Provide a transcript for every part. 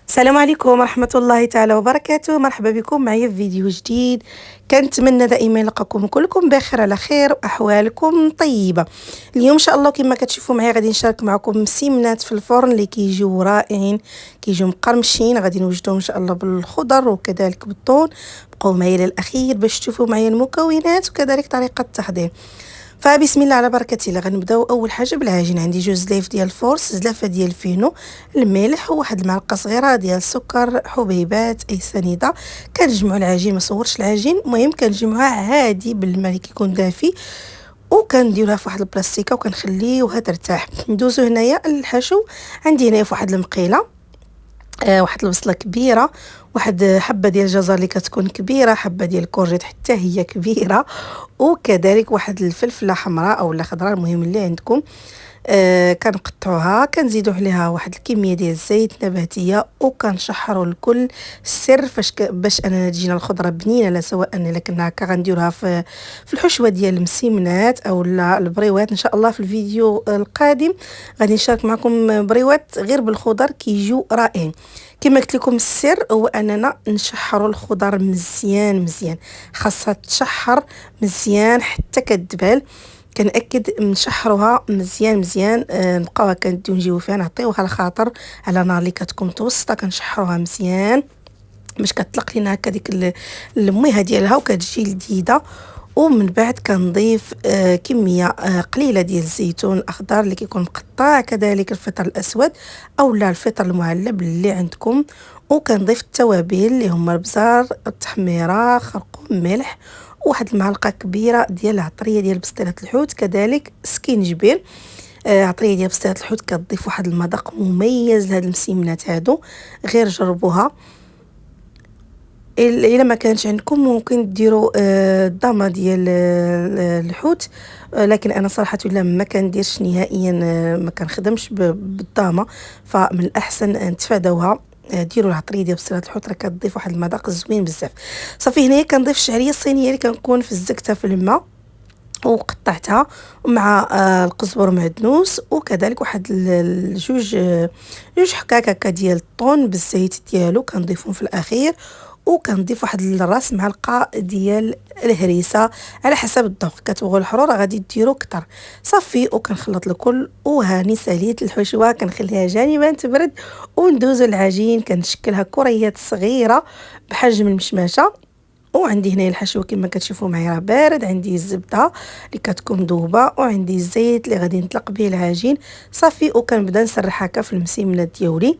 السلام عليكم ورحمة الله تعالى وبركاته. مرحبا بكم معايا في فيديو جديد. كنتمنى دائما نلقاكم كلكم بخير على خير واحوالكم طيبة. اليوم ان شاء الله كما كتشوفوا معايا غادي نشارك معكم مسيمنات في الفرن اللي كيجيو رائعين، كيجيو مقرمشين. غادي نوجدهم ان شاء الله بالخضر وكذلك بالطون. بقاو معايا للاخير باش تشوفوا معايا المكونات وكذلك طريقة التحضير. فبسم الله على بركه الله. غنبداو اول حاجه بالعجين. عندي جوج زلايف ديال الفورس، زلافه ديال الفينو، الملح وواحد المعلقه صغيره ديال السكر، حبيبات اي سنيده. كنجمعوا العجين، ما صورش العجين، المهم كنجمعوها عادي بالماء اللي كيكون دافي، وكنديروها في واحد البلاستيكه وكنخليوها ترتاح. ندوزو هنايا للحشو. عندي هنايا في واحد المقيله واحد البصله كبيره، واحد حبه ديال الجزر اللي كتكون كبيره، حبه ديال الكورجيت حتى هي كبيره، وكذلك واحد الفلفله حمراء او خضراء، المهم اللي عندكم. كنقطعوها، كنزيدوا عليها واحد الكميه ديال الزيت نباتيه وكنشحروا الكل. السر باش اننا تجينا الخضره بنينه، لا سواء الا كنا هكا غنديروها في الحشوه ديال المسيمنات او البريوات. ان شاء الله في الفيديو القادم غادي نشارك معكم بريوات غير بالخضر كيجيو رائعين. كما قلت لكم السر هو اننا نشحروا الخضر مزيان مزيان، خاصها تشحر مزيان حتى كتدبل. كنأكد نشحروها مزيان مزيان. نبقاوها كنديو نجيو فيها نعطيوها الخاطر على نار اللي كتكون متوسطه. كنشحروها مزيان باش كتطلق لينا هكا ديك الميها ديالها وكتجي لذيذه. ومن بعد كنضيف كميه قليله ديال الزيتون الاخضر اللي كيكون مقطع، كذلك الفطر الاسود او لا الفطر المعلب اللي عندكم. وكنضيف التوابل اللي هما البزار، التحميره، خرقوم، ملح، واحد المعلقه كبيره ديال العطريه ديال بسطيله الحوت، كذلك سكينجبير. عطريه ديال بسطيله الحوت كتضيف واحد المذاق مميز لهاد المسيمنات هادو، غير جربوها. الا ما كانش عندكم ممكن ديروا الضامه ديال الحوت، لكن انا صراحه الا ما كنديرش نهائيا، ما كنخدمش بالضامه، فمن الاحسن نتفاداوها. ديروا العطريه ديال بصيله الحوت، راه كتضيف واحد المذاق زوين بزاف. صافي هنايا كنضيف الشعريه الصينيه اللي كنكون فزكتها في الماء وقطعتها مع القزبر معدنوس، وكذلك واحد جوج حكاك هكا ديال الطون بالزيت ديالو كنضيفهم في الاخير. وكنضيف واحد الراس معلقه ديال الهريسه على حسب الذوق. كتبغوا الحرور غادي ديروا كتر. صافي وكنخلط الكل وهاني ساليت الحشوه. كنخليها جانبا تبرد وندوزو العجين. كنشكلها كريات صغيره بحجم المشماشه. وعندي هنا الحشوه كما كتشوفوا معايا راه بارد. عندي الزبده اللي كتكون مذوبه، وعندي الزيت اللي غادي نطلق به العجين. صافي وكنبدا نسرح هكا في المسيمنات ديالي.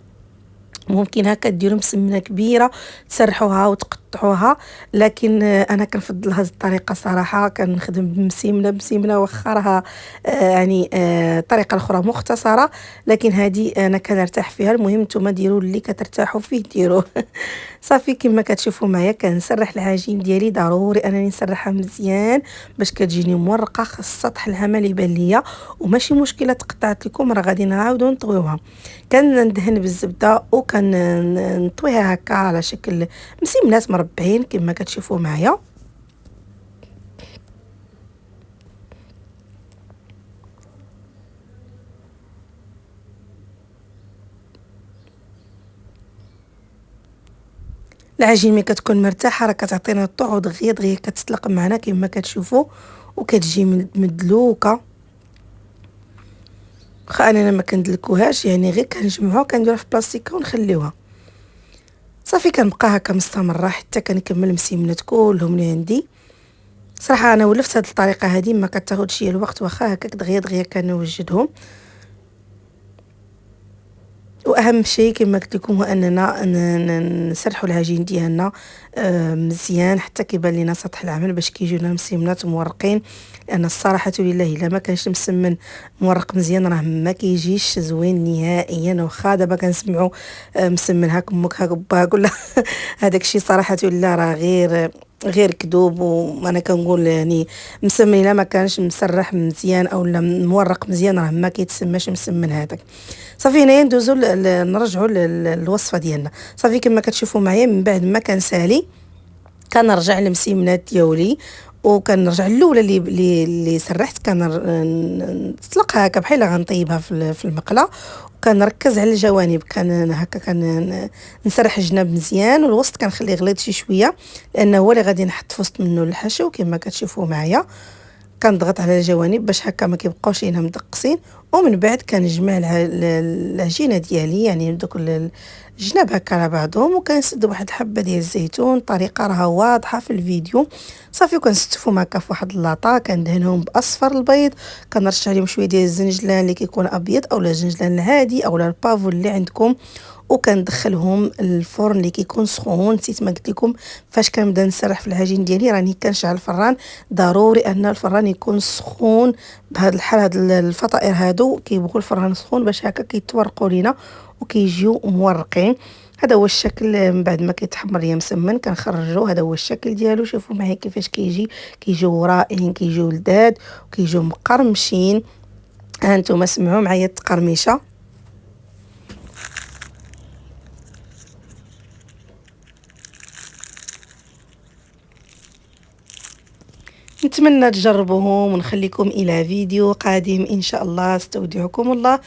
ممكن هكا ديروا مسمنه كبيره تسرحوها وتقطعوها، لكن انا كنفضل هذه الطريقه صراحه. كنخدم بمسيمنه واخا راها يعني طريقه اخرى مختصره، لكن هذه انا كنرتاح فيها. المهم نتوما ديروا اللي كترتاحوا فيه ديروه. صافي كما كتشوفوا معايا كنسرح العجين ديالي. ضروري انني نسرحها مزيان باش كتجيني مورقه، خاص السطح العمل يبان ليا، وماشي مشكله تقطعت لكم راه غادي نعاودو نطويوها. كندهن بالزبده وكنطويها هكا على شكل مسيمنات مربعين كما كتشوفوا معايا. العجين ملي كتكون مرتاحه راه كتعطينا الطعو دغيا دغيا كتطلق معنا كما كتشوفوا، وكتجي مدلوكه. واخا انا ما كندلكوهاش، يعني غير كنجمعوها كنديروها في بلاستيكه ونخليوها. صافي كنبقى هكا مستمره حتى كنكمل المسيمنات كلهم اللي عندي. صراحه انا ولفت هذه الطريقه هذه، ما كتاخذش الوقت، واخا هكاك دغيا دغيا كنوجدهم. واهم شيء كما قلت لكم هو اننا نسرحوا العجين ديالنا مزيان حتى كيبان لنا سطح العمل باش كيجيونا مسيمنات مورقين. لان الصراحه لله الا ما كانش مسمن مورق مزيان راه ما كيجيش زوين نهائيا. واخا دابا كنسمعوا مسمن هاك امك هاك باك ولا هذاك الشيء صراحه لله راه غير كذوب. وانا كنقول يعني مسمن الا ما كانش مسرح مزيان او لا مورق مزيان راه ما كيتسماش مسمن هذاك. صافي هنايا ندوزو نرجعوا للوصفه ديالنا. صافي كما كتشوفوا معايا من بعد ما كنسالي كنرجع للمسيمنات ديالي وكنرجع الاولى اللي سرحت نطلق هكا بحال غنطيبها في المقله، وكنركز على الجوانب، كان هكا نسرح الجناب مزيان، والوسط كنخليه غليظ شي شويه لانه هو اللي غادي نحط في وسط منه الحشو كما كتشوفوا معايا. كنضغط على الجوانب باش هكا ما كيبقاوش هنا مدقسين، ومن بعد كنجمع العجينه ديالي، يعني دوك الجناب هكا على بعضهم، وكنسد واحد الحبه ديال الزيتون. الطريقه راها واضحه في الفيديو صافي. وكنستفهم هكا في واحد اللاطا، كندهنهم باصفر البيض، كنرش عليهم شويه ديال الزنجلان اللي كيكون ابيض اولا الزنجلان العادي اولا البافو اللي عندكم، وكندخلهم الفرن اللي كيكون سخون. نسيت ما قلت لكم فاش كنبدا نسرح في العجين ديالي راني كنشعل الفران، ضروري ان الفران يكون سخون. بهذا الحال هاد الفطائر هادو كيبغوا الفران سخون باش هكا كيتورقوا لينا وكيجيو مورقين. هذا هو الشكل من بعد ما كيتحمر ليا مسمن كنخرجو. هذا هو الشكل ديالو، شوفوا معايا كيفاش كيجيو رائعين، كيجيو لذاذ وكيجيو مقرمشين. ها انتم سمعوا معايا التقرميشه. نتمنى تجربوهم، ونخليكم الى فيديو قادم ان شاء الله. استودعكم الله.